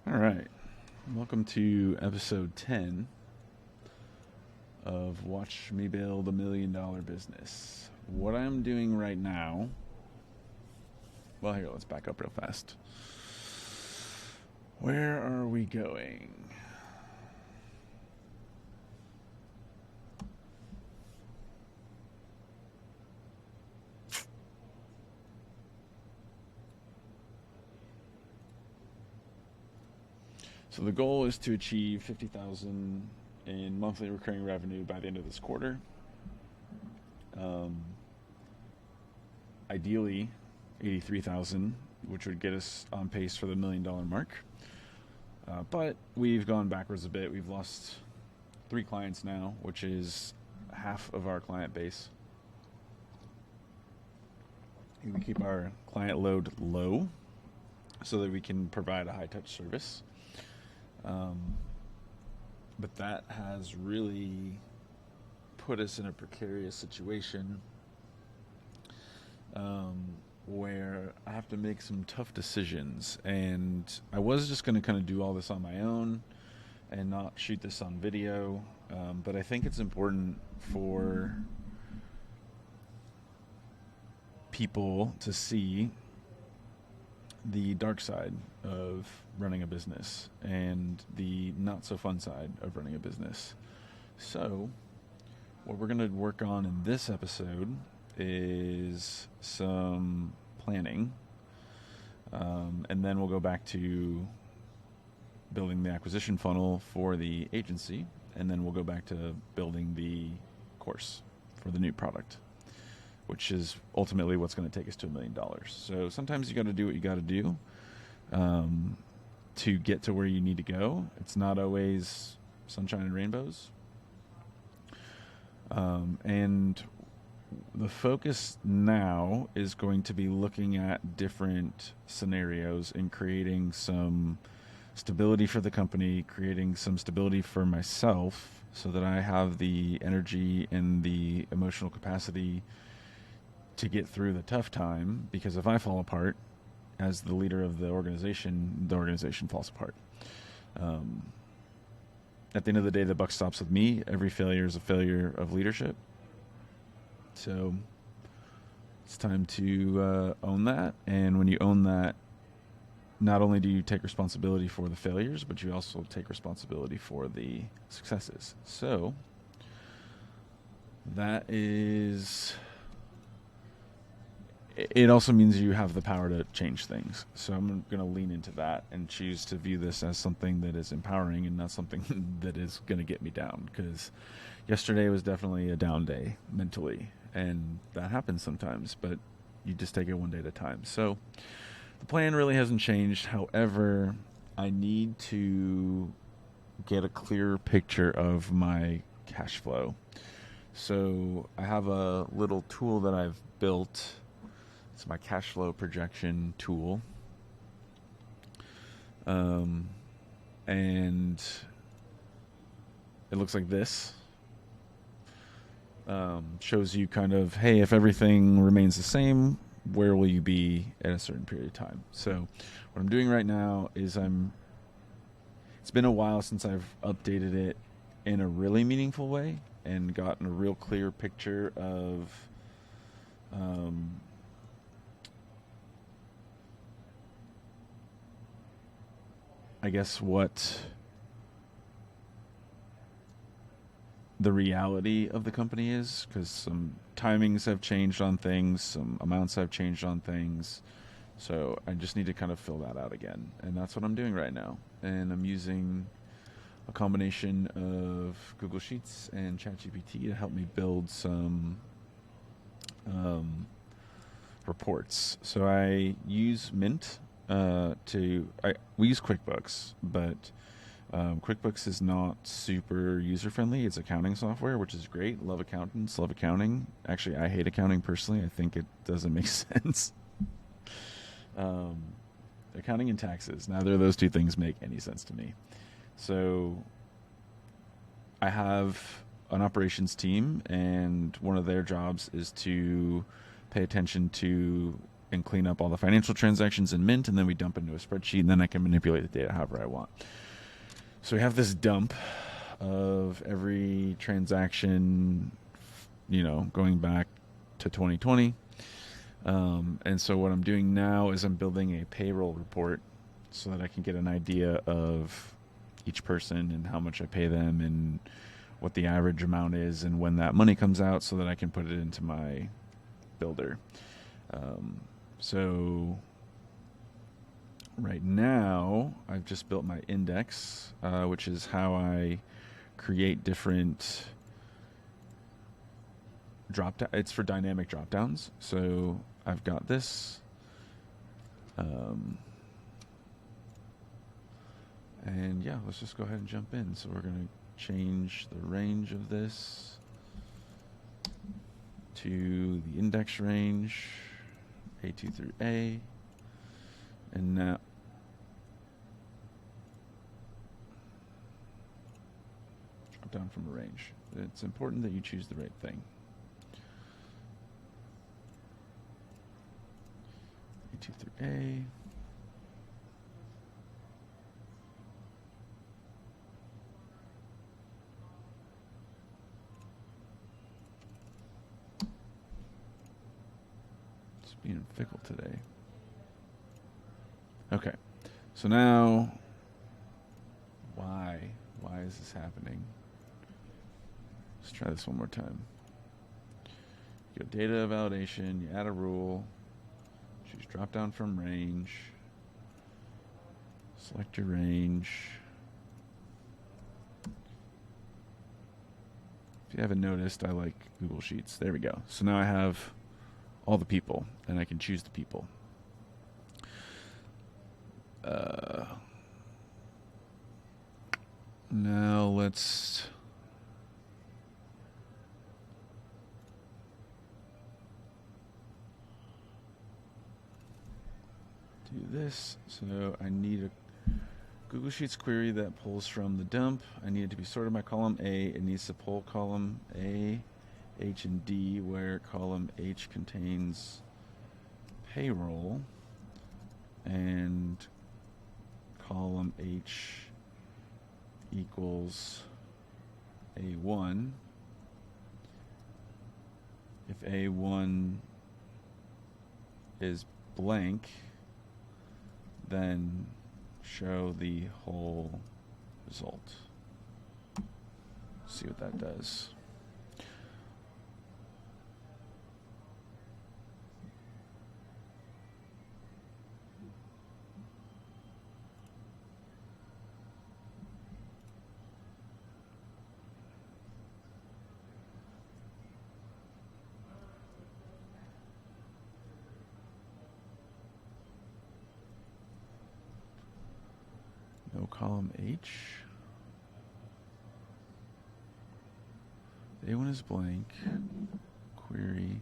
All right. Welcome to episode 10 of Watch Me Build $1 Million Business. What I'm doing right now. Well, here, let's back up real fast. Where are we going? So the goal is to achieve $50,000 in monthly recurring revenue by the end of this quarter. Ideally, 83,000, which would get us on pace for the $1 million mark. But we've gone backwards a bit. We've lost 3 clients now, which is half of our client base. We keep our client load low so that we can provide a high-touch service. But that has really put us in a precarious situation where I have to make some tough decisions. And I was just going to kind of do all this on my own and not shoot this on video. But I think it's important for people to see the dark side of running a business and the not so fun side of running a business. So what we're going to work on in this episode is some planning, and then we'll go back to building the acquisition funnel for the agency, and then we'll go back to building the course for the new product, which is ultimately what's going to take us to $1 million. So sometimes you got to do what you got to do to get to where you need to go. It's not always sunshine and rainbows. And the focus now is going to be looking at different scenarios and creating some stability for the company, creating some stability for myself so that I have the energy and the emotional capacity to get through the tough time, because if I fall apart as the leader of the organization falls apart. At the end of the day, the buck stops with me. Every failure is a failure of leadership. So it's time to own that. And when you own that, not only do you take responsibility for the failures, but you also take responsibility for the successes. So that is... It also means you have the power to change things. So I'm going to lean into that and choose to view this as something that is empowering and not something that is going to get me down. Because yesterday was definitely a down day mentally, and that happens sometimes, but you just take it one day at a time. So the plan really hasn't changed. However, I need to get a clearer picture of my cash flow. So I have a little tool that I've built. It's my cash flow projection tool. And it looks like this. Shows you kind of, hey, if everything remains the same, where will you be at a certain period of time? So what I'm doing right now is it's been a while since I've updated it in a really meaningful way and gotten a real clear picture of I guess what the reality of the company is, because some timings have changed on things, some amounts have changed on things. So I just need to kind of fill that out again. And that's what I'm doing right now. And I'm using a combination of Google Sheets and ChatGPT to help me build some reports. So I use Mint. We use QuickBooks, but QuickBooks is not super user-friendly. It's accounting software, which is great. Love accountants, love accounting. Actually, I hate accounting personally. I think it doesn't make sense. Accounting and taxes, neither of those two things make any sense to me. So I have an operations team, and one of their jobs is to pay attention to and clean up all the financial transactions in Mint, and then we dump into a spreadsheet, and then I can manipulate the data however I want. So we have this dump of every transaction, going back to 2020. And so what I'm doing now is I'm building a payroll report so that I can get an idea of each person and how much I pay them and what the average amount is and when that money comes out so that I can put it into my builder. So right now I've just built my index, which is how I create different it's for dynamic drop downs. So I've got this. And yeah, let's just go ahead and jump in. So we're going to change the range of this to the index range, A2 through A. And now drop down from a range. It's important that you choose the right thing. A2 through A. It's being fickle today. Okay, so now, why is this happening? Let's try this one more time. You go data validation, you add a rule, choose drop down from range, select your range. If you haven't noticed, I like Google Sheets. There we go. So now I have all the people, and I can choose the people. Now let's do this. So I need a Google Sheets query that pulls from the dump. I need it to be sorted by column A. It needs to pull column A, H, and D, where column H contains payroll and column H equals A1. If A1 is blank, then show the whole result. See what that does. No column H. A1 is blank. Query.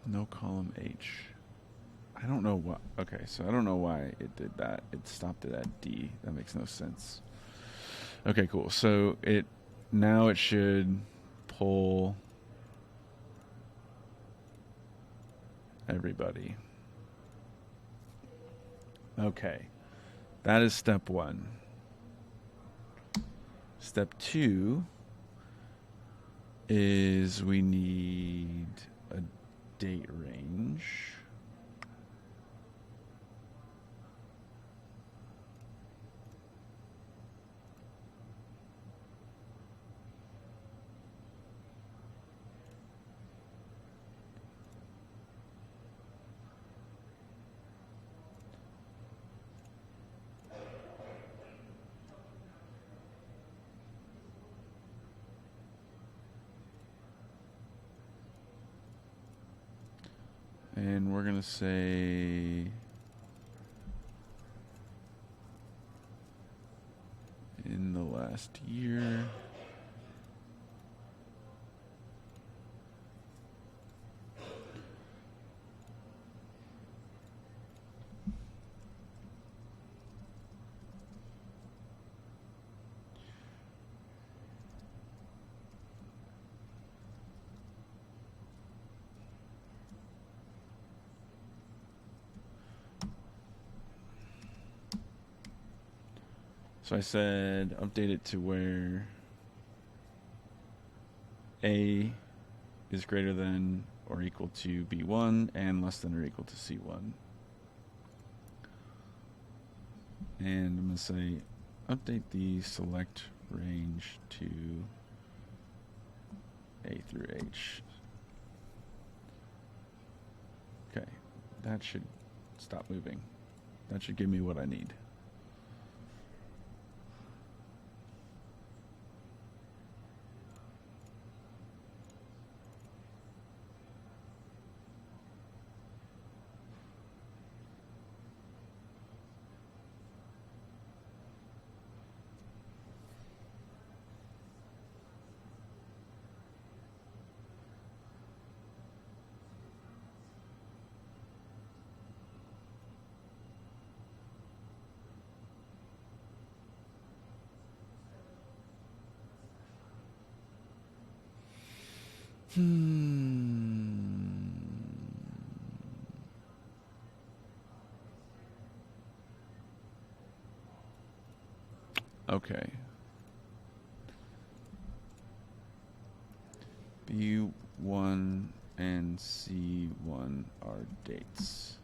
No column H. I don't know what. Okay, so I don't know why it did that. It stopped it at D. That makes no sense. Okay, cool. So now it should pull everybody. Okay, that is step one. Step two is we need a date range. And we're going to say last year. So I said update it to where A is greater than or equal to B1 and less than or equal to C1. And I'm going to say update the select range to A through H. Okay, that should stop moving. That should give me what I need. Okay. B1 and C1 are dates.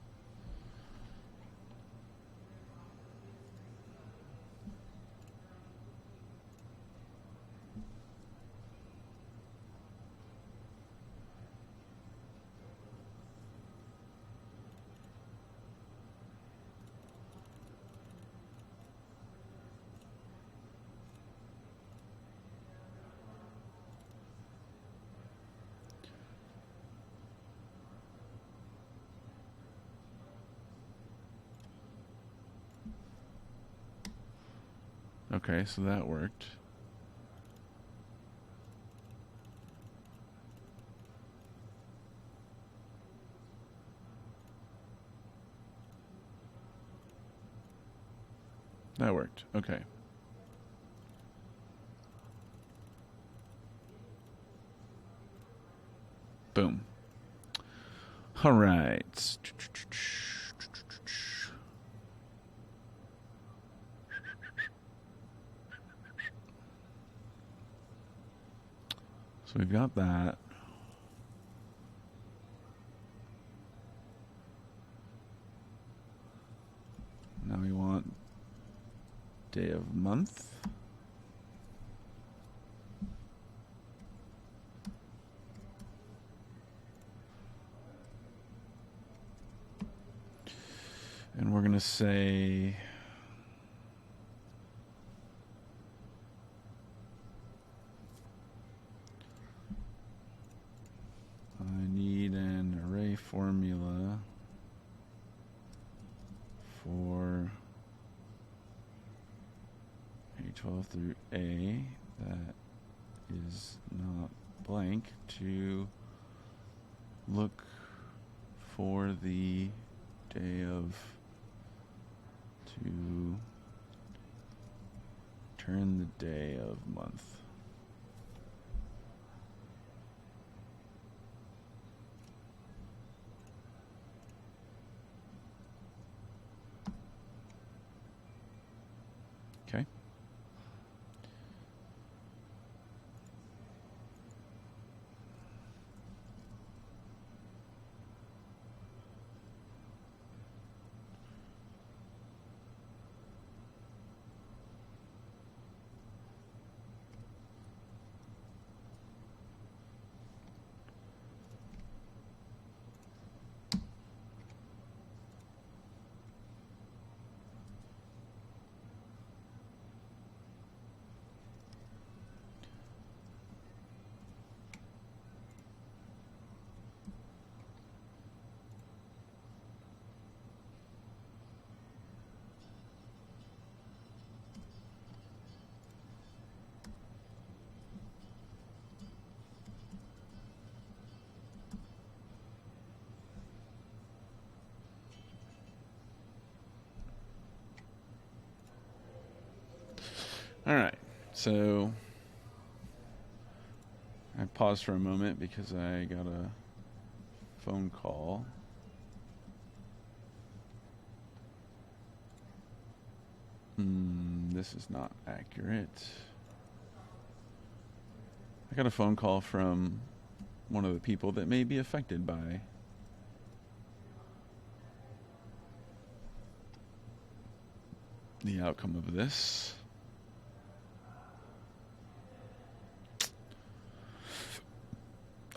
Okay, so that worked. That worked. Okay. Boom. All right. So we've got that. Now we want day of month. And we're going to say I need an array formula for A12 through A that is not blank to look for the day of, to turn the day of month. Okay. All right, so I paused for a moment because I got a phone call. This is not accurate. I got a phone call from one of the people that may be affected by the outcome of this.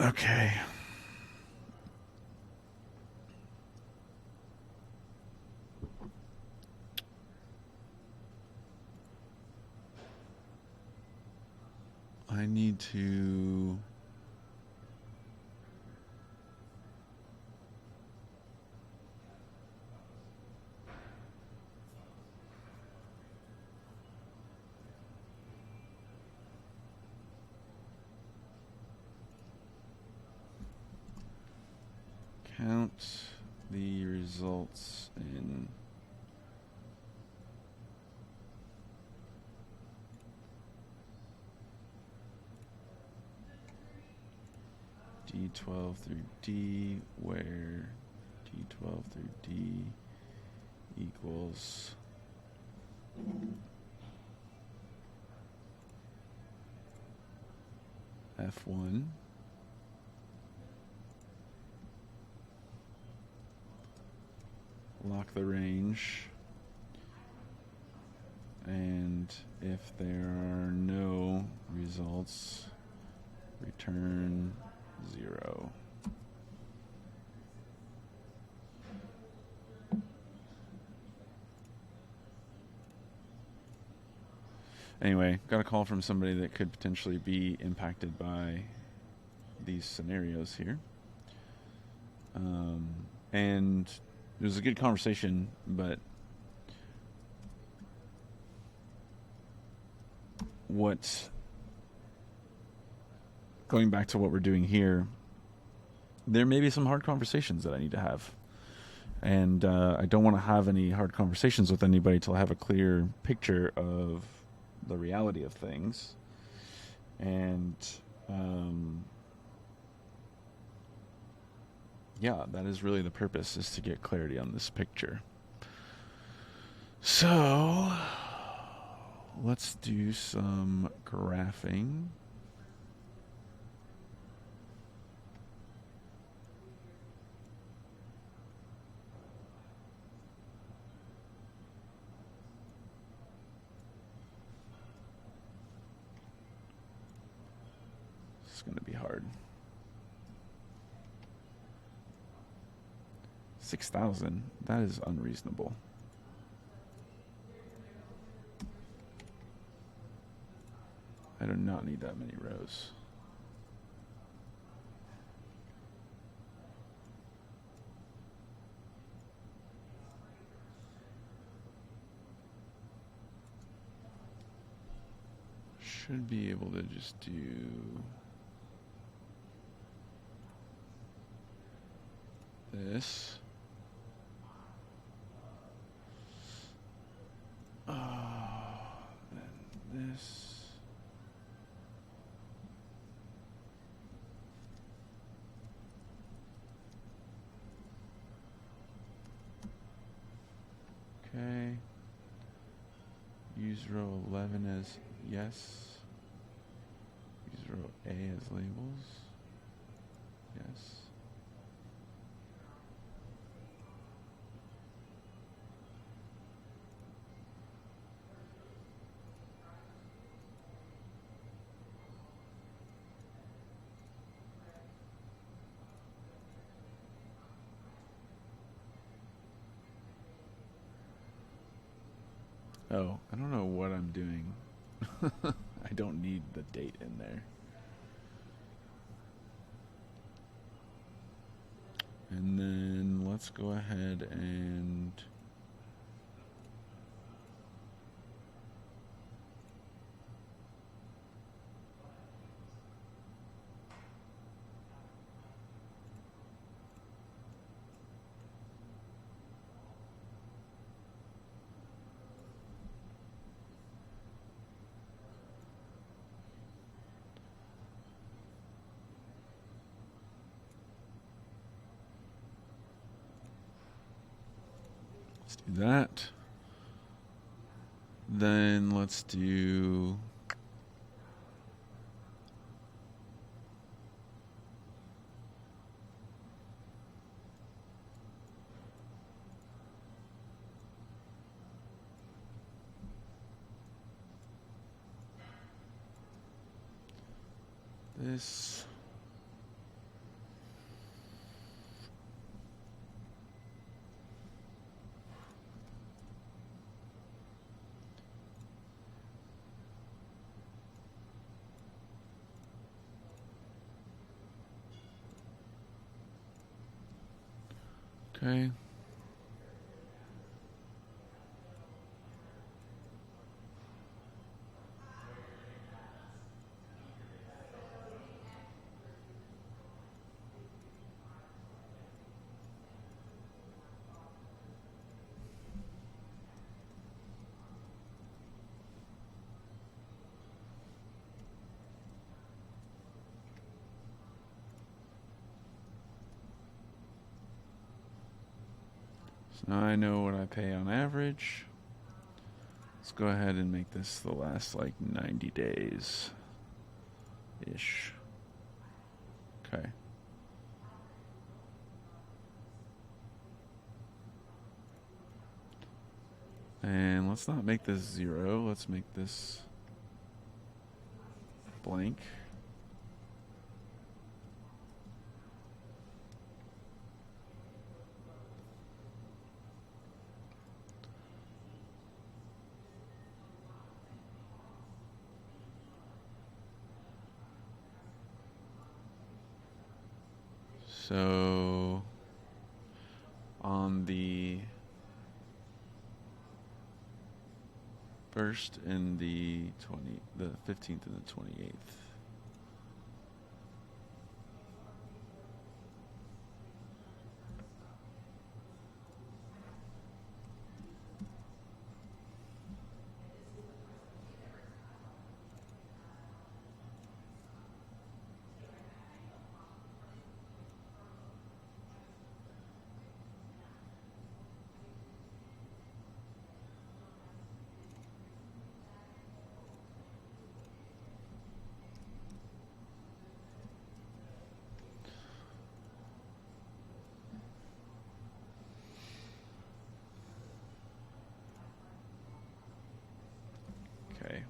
Okay. I need to count the results in D12 through D, where D12 through D equals F1 lock the range, and if there are no results, return 0. Anyway, got a call from somebody that could potentially be impacted by these scenarios here. And it was a good conversation, but going back to what we're doing here, there may be some hard conversations that I need to have. And I don't want to have any hard conversations with anybody till I have a clear picture of the reality of things. And yeah, that is really the purpose, is to get clarity on this picture. So let's do some graphing. It's going to be hard. 6,000, that is unreasonable. I do not need that many rows. Should be able to just do this. Then this. Okay. Use row 11 as yes. Use row A as labels. Yes. Oh, I don't know what I'm doing. I don't need the date in there. And then let's go ahead and Let's do that. Then let's do this. Okay. So now I know what I pay on average. Let's go ahead and make this the last like 90 days-ish. Okay. And let's not make this 0. Let's make this blank. So on the 1st and the 15th and the 28th. Okay.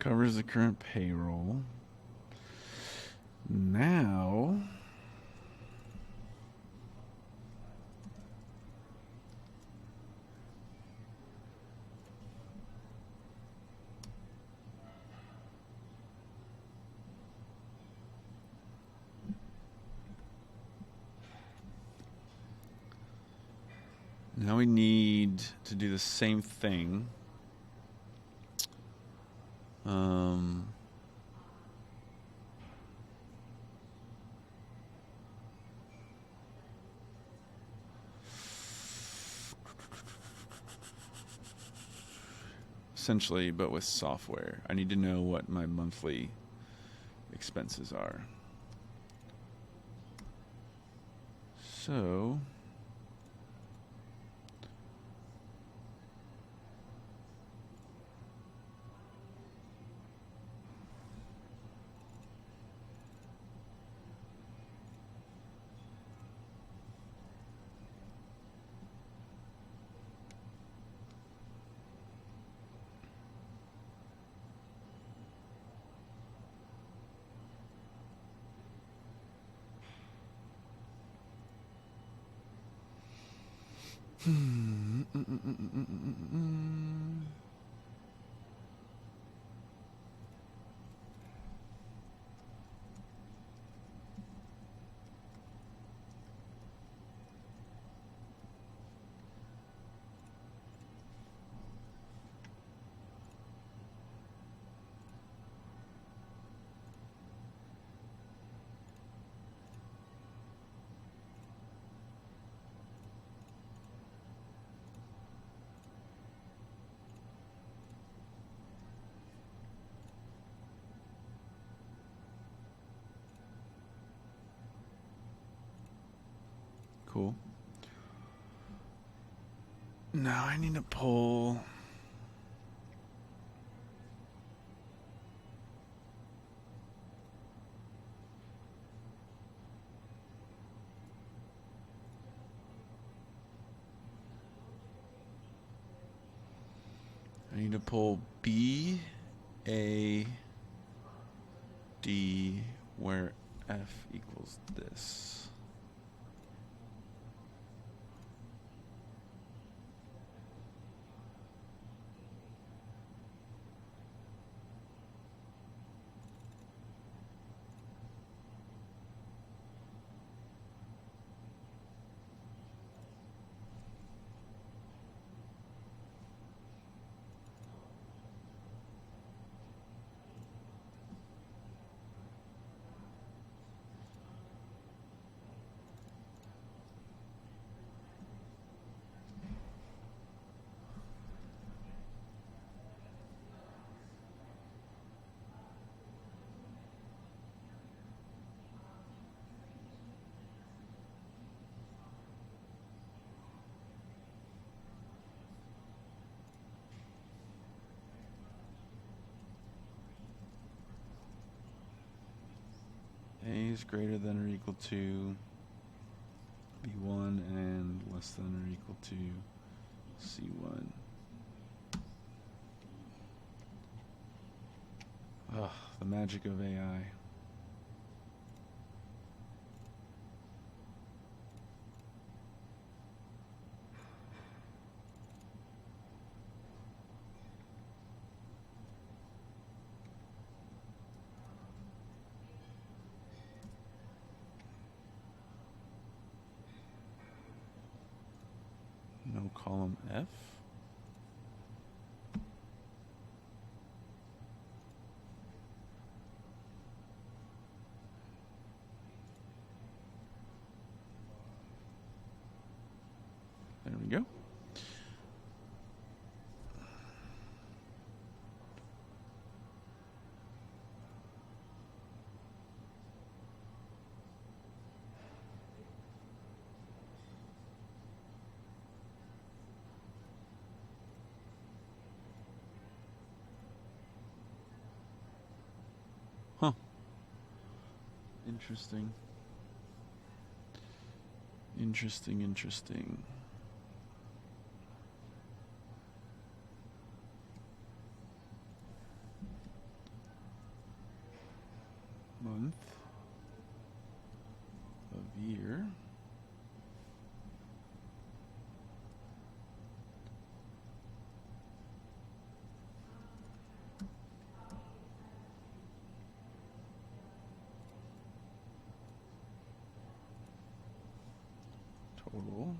Covers the current payroll. Now, we need to do the same thing. Essentially, but with software. I need to know what my monthly expenses are. So, cool. Now I need to pull. I need to pull B, A, D, where F equals this. A is greater than or equal to B1 and less than or equal to C1. Ugh, the magic of AI. No column F. There we go. Huh. Interesting. Interesting. month of year. Total.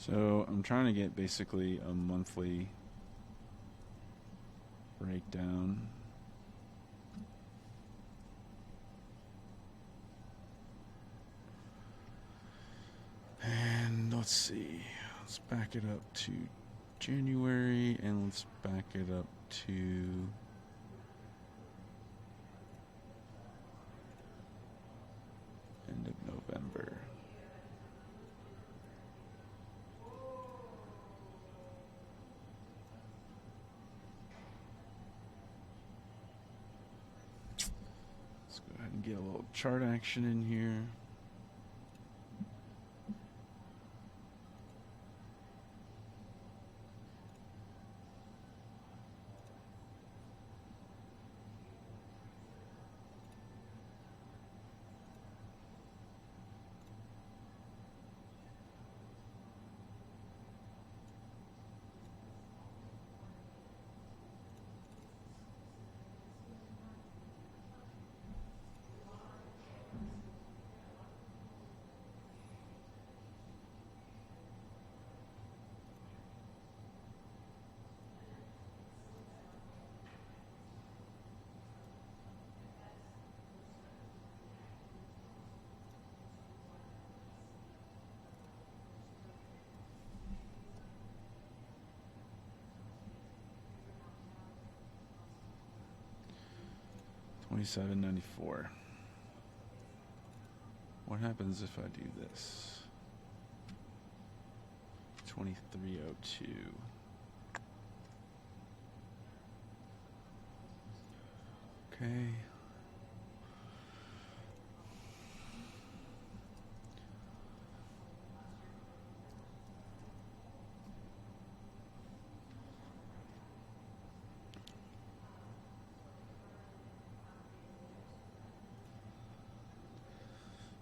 So I'm trying to get basically a monthly breakdown. And let's see. Let's back it up to January and let's back it up to end of November. Let's go ahead and get a little chart action in here. $27.94. What happens if I do this? $23.02. Okay.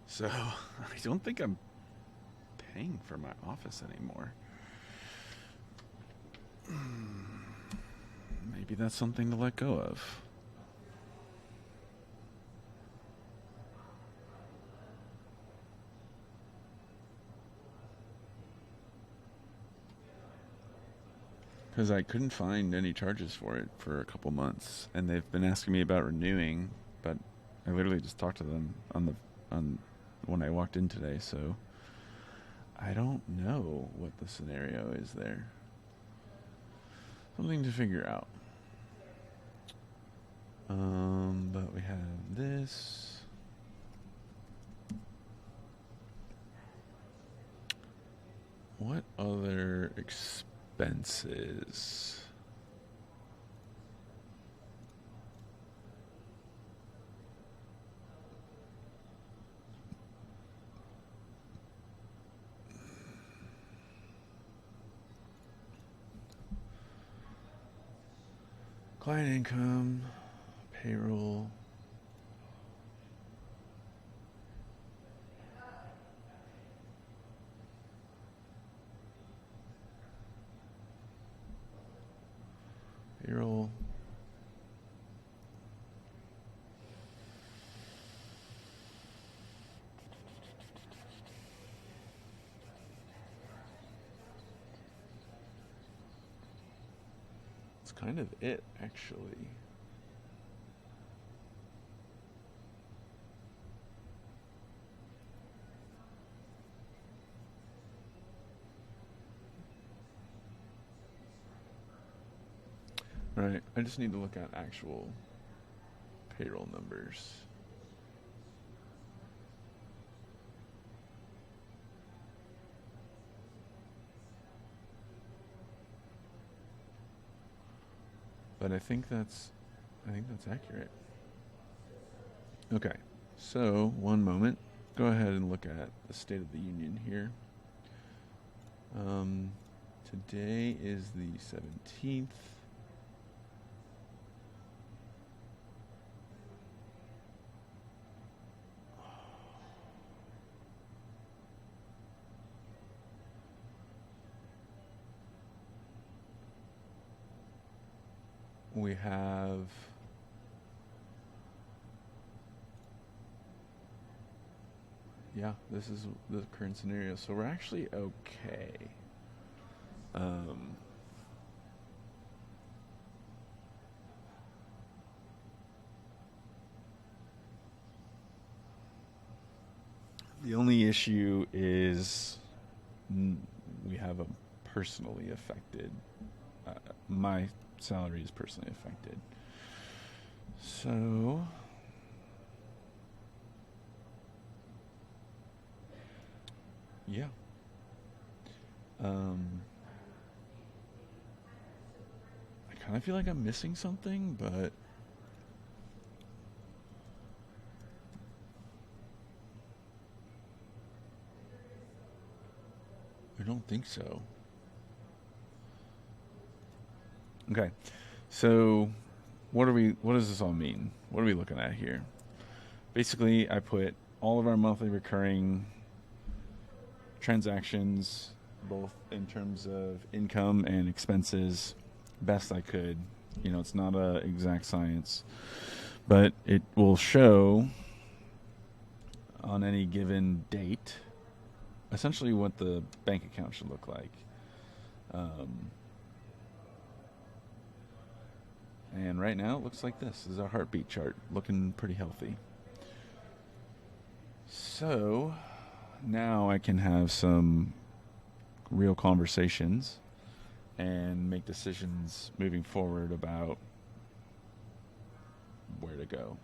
So, I don't think I'm paying for my office anymore. Maybe that's something to let go of. Because I couldn't find any charges for it for a couple months, and they've been asking me about renewing, but I literally just talked to them on when I walked in today, so I don't know what the scenario is there. Something to figure out. But we have this. What other expenses? Client income, payroll. Payroll. It's kind of it, actually. All right, I just need to look at actual payroll numbers. But I think that's accurate. Okay, so one moment. Go ahead and look at the State of the Union here. Today is the 17th. We have this is the current scenario. So we're actually okay. The only issue is we have a personally affected. My salary is personally affected. So yeah. I kind of feel like I'm missing something, but I don't think so. Okay. So what does this all mean? What are we looking at here? Basically, I put all of our monthly recurring transactions, both in terms of income and expenses, best I could. It's not a exact science, but it will show on any given date essentially what the bank account should look like. And right now it looks like this. This is our heartbeat chart, looking pretty healthy. So now I can have some real conversations and make decisions moving forward about where to go.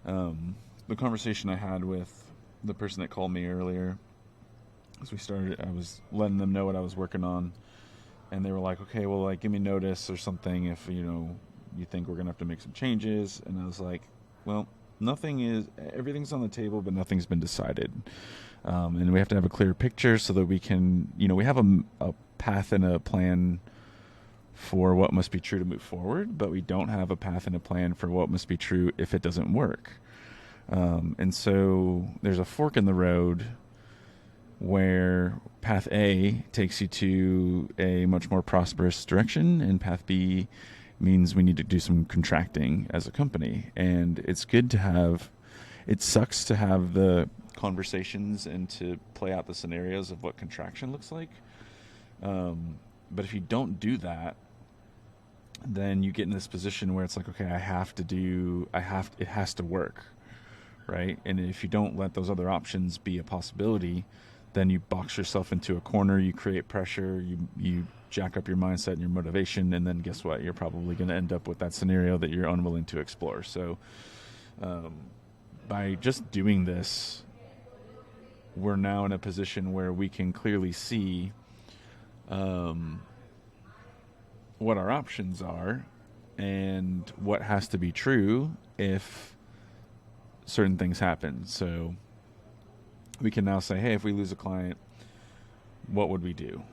The conversation I had with the person that called me earlier, as we started, I was letting them know what I was working on, and they were like, okay, well, like, give me notice or something if, you think we're going to have to make some changes. And I was like, well, everything's on the table, but nothing's been decided. And we have to have a clear picture so that we can, we have a path and a plan for what must be true to move forward, but we don't have a path and a plan for what must be true if it doesn't work. And so there's a fork in the road where path A takes you to a much more prosperous direction, and path B means we need to do some contracting as a company. And it's good to have, it sucks to have the conversations and to play out the scenarios of what contraction looks like. But if you don't do that, then you get in this position where it's like, okay, it has to work, right? And if you don't let those other options be a possibility, then you box yourself into a corner, you create pressure, you jack up your mindset and your motivation, and then guess what? You're probably going to end up with that scenario that you're unwilling to explore. So by just doing this, we're now in a position where we can clearly see what our options are and what has to be true if certain things happen. So we can now say, hey, if we lose a client, what would we do?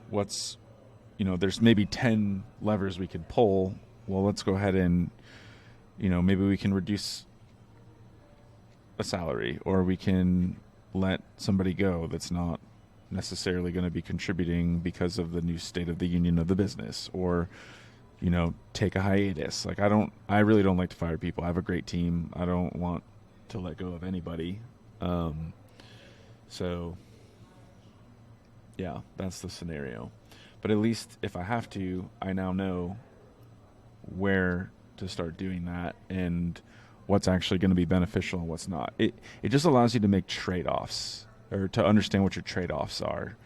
There's maybe 10 levers we could pull. Well, let's go ahead and, maybe we can reduce a salary, or we can let somebody go that's not necessarily going to be contributing because of the new state of the union of the business, or, take a hiatus. Like, I really don't like to fire people. I have a great team. I don't want to let go of anybody. So yeah, that's the scenario. But at least if I have to, I now know where to start doing that and what's actually going to be beneficial and what's not. It just allows you to make trade-offs or to understand what your trade-offs are.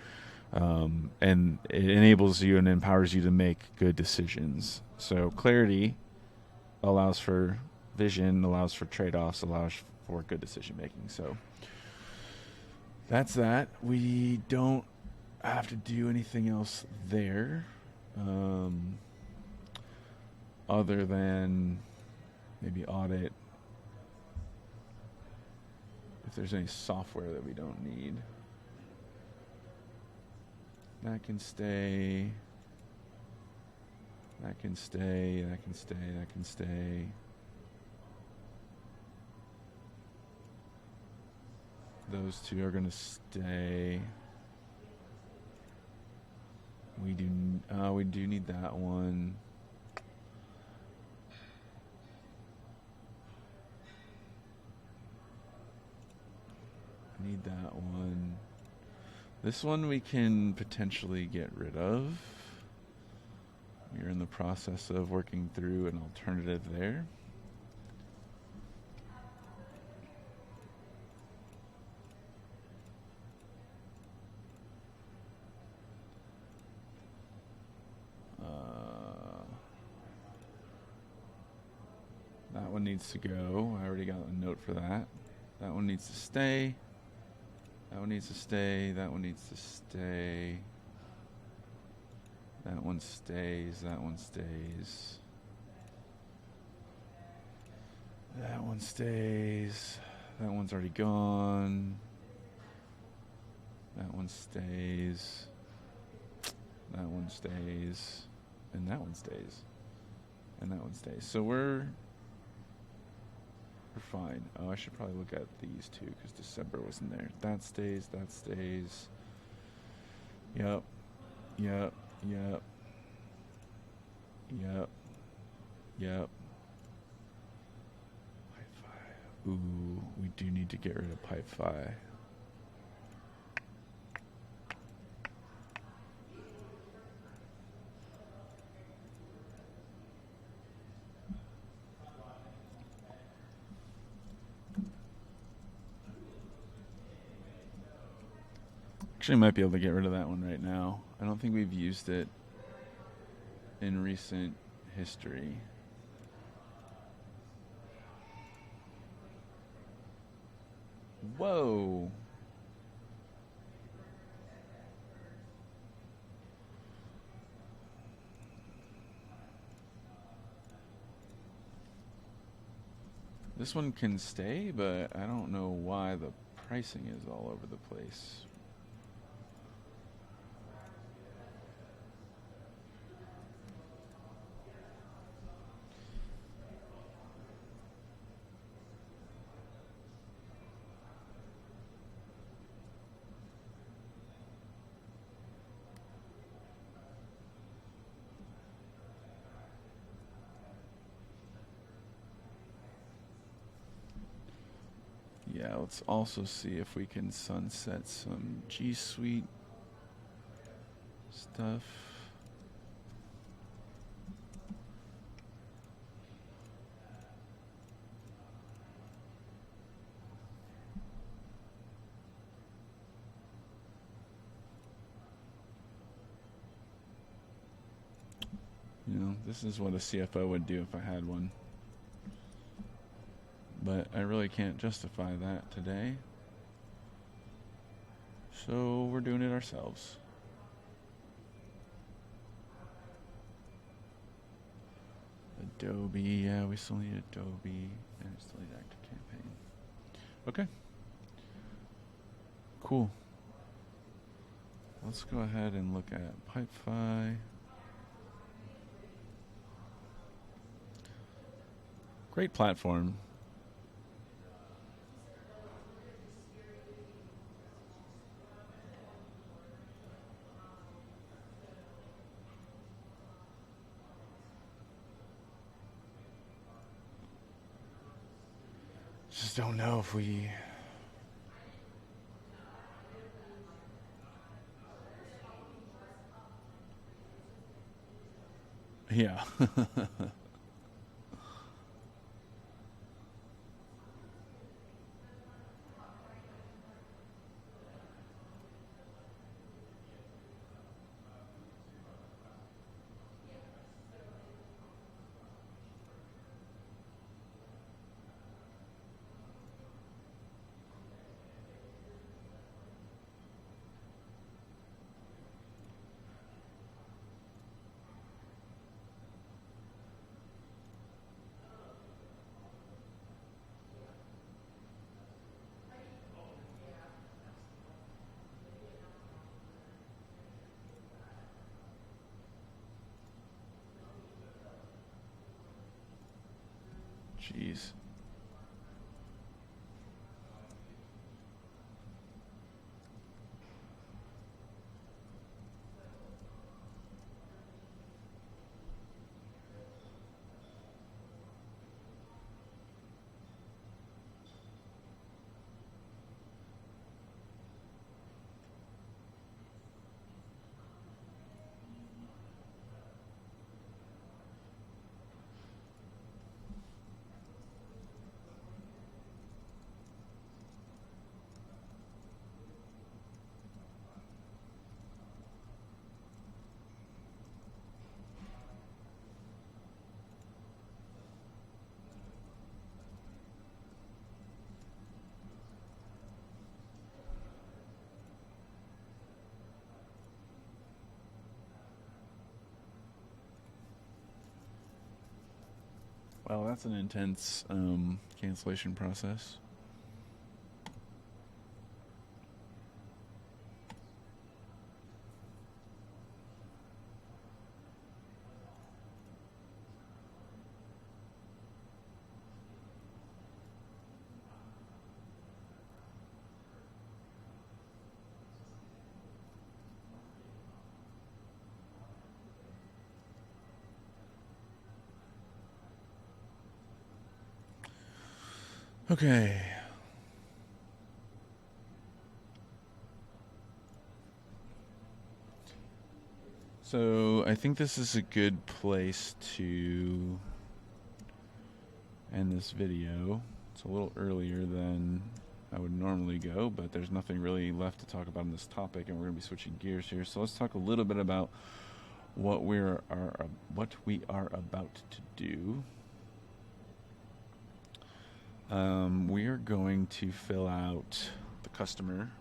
And it enables you and empowers you to make good decisions. So clarity allows for vision, allows for trade-offs, allows for good decision making. So that's that. We don't have to do anything else there, other than maybe audit if there's any software that we don't need. That can stay. That can stay. That can stay. That can stay. Those two are going to stay. We do need that one. Need that one. This one we can potentially get rid of. We're in the process of working through an alternative there. That one needs to go. I already got a note for that. That one needs to stay. That one needs to stay. That one needs to stay. That one stays. That one stays. That one stays. That one's already gone. That one stays. That one stays. And that one stays. And that one stays. So we're fine. Oh, I should probably look at these two because December wasn't there. That stays. That stays. Yep. Yep. Yep. Yep. Yep. Pipe 5. Ooh, we do need to get rid of pipe 5. Actually, might be able to get rid of that one right now. I don't think we've used it in recent history. Whoa. This one can stay, but I don't know why the pricing is all over the place. Yeah, let's also see if we can sunset some G Suite stuff. You know, this is what a CFO would do if I had one. But I really can't justify that today. So we're doing it ourselves. Adobe, yeah, we still need Adobe, and we still need Active Campaign. Okay. Cool. Let's go ahead and look at Pipefy. Great platform. Just don't know if we... Yeah. Jeez. Well, that's an intense cancellation process. Okay. So I think this is a good place to end this video. It's a little earlier than I would normally go, but there's nothing really left to talk about in this topic, and we're going to be switching gears here. So let's talk a little bit about what we are about to do. We are going to fill out the customer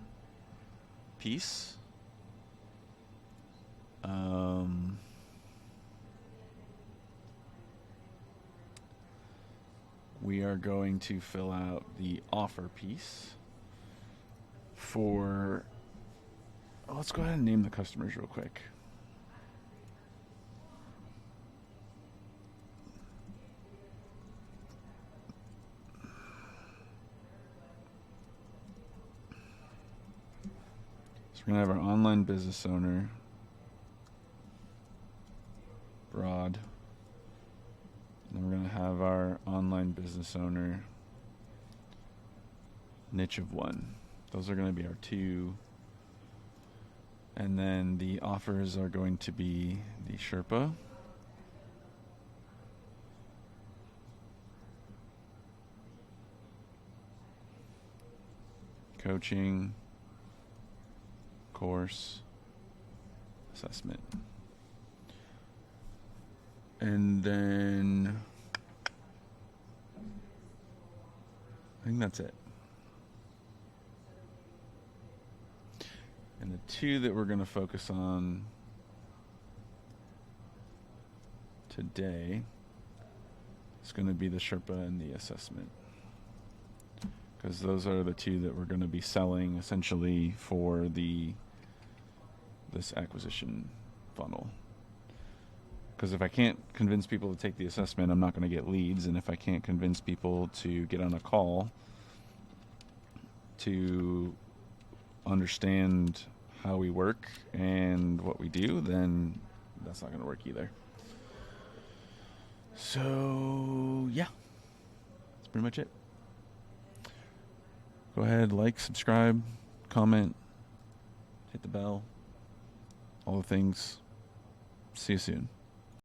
piece. We are going to fill out the offer piece for... let's go ahead and name the customers real quick. So we're going to have our online business owner, broad. Then we're going to have our online business owner, niche of one. Those are going to be our two. And then the offers are going to be the Sherpa, coaching, course, assessment. And then I think that's it. And the two that we're going to focus on today is going to be the Sherpa and the assessment, because those are the two that we're going to be selling essentially for this acquisition funnel. Because if I can't convince people to take the assessment, I'm not going to get leads. And if I can't convince people to get on a call to understand how we work and what we do, then that's not going to work either. So, yeah. That's pretty much it. Go ahead, like, subscribe, comment, hit the bell, all the things. See you soon.